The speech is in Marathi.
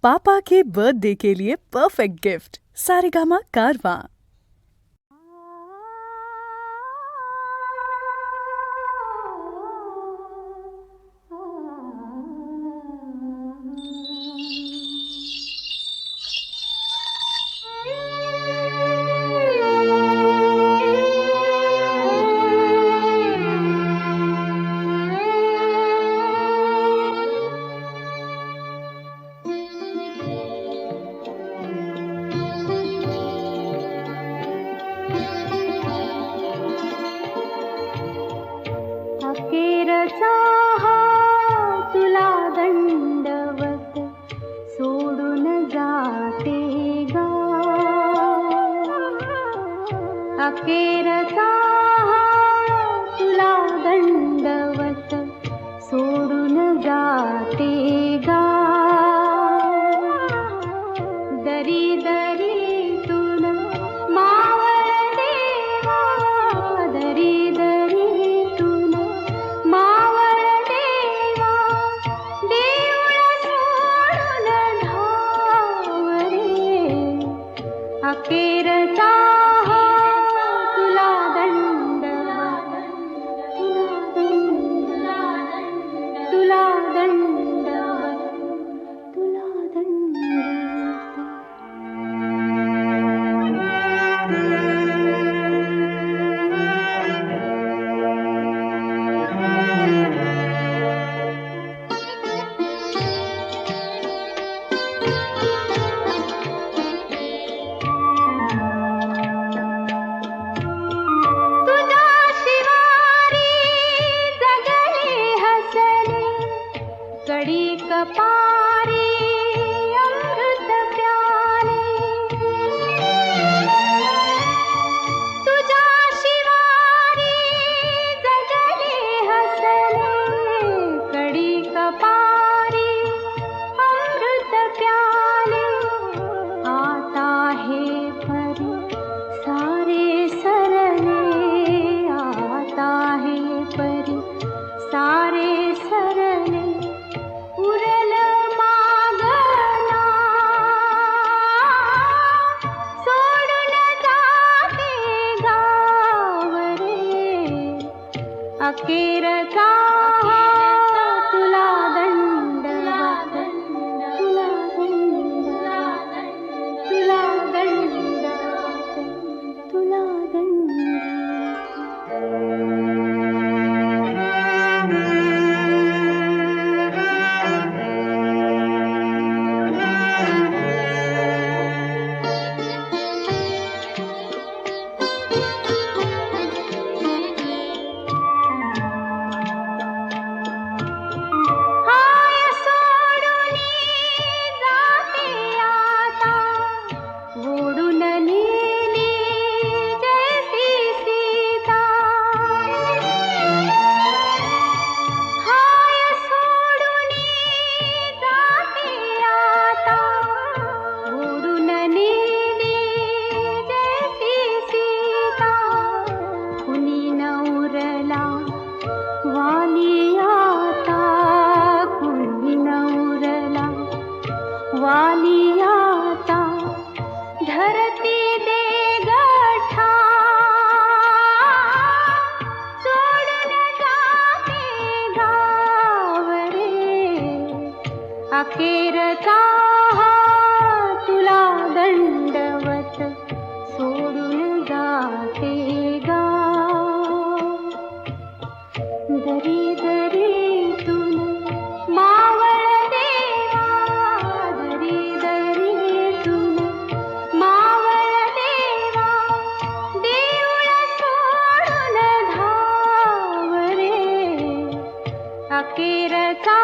पापा के बर्थडे के लिए परफेक्ट गिफ्ट सारेगामा कारवां। अखेरचा हा तुला दंडवत सोडून जाते गा। अखेरचा हा तुला दंडवत सोडून जाते गा। दरी दरीतून मावळ देवा, दरी दरीतून मावळ देवा, देऊळ सोडून धाव रे। अखेरचा हा तुला दंडवत, तुला दंडवत, तुला दंडवत। कड़ी कपारी अमृत प्याले, तुझ्या शिवारी जगले हसले। कड़ी कपारी अमृत प्याले, आता है परी सारे सरले, आता है परी सारे सरले। उरल मागना सोडून जाते गाव रे। अखेरचा तुला दंडवत, तुला दंडवत, तुला दंडवत, तुला दंडवत। वाली आता धरती दे गठा, सोडून जाते गाव रे। अखेरचा हा तुला दंडवत सोडून जाते गाव। दरी दरीतून मावळ देवा, दरी दरीतून मावळ देवा, देऊळ सोडून धाव रे। अखेरचा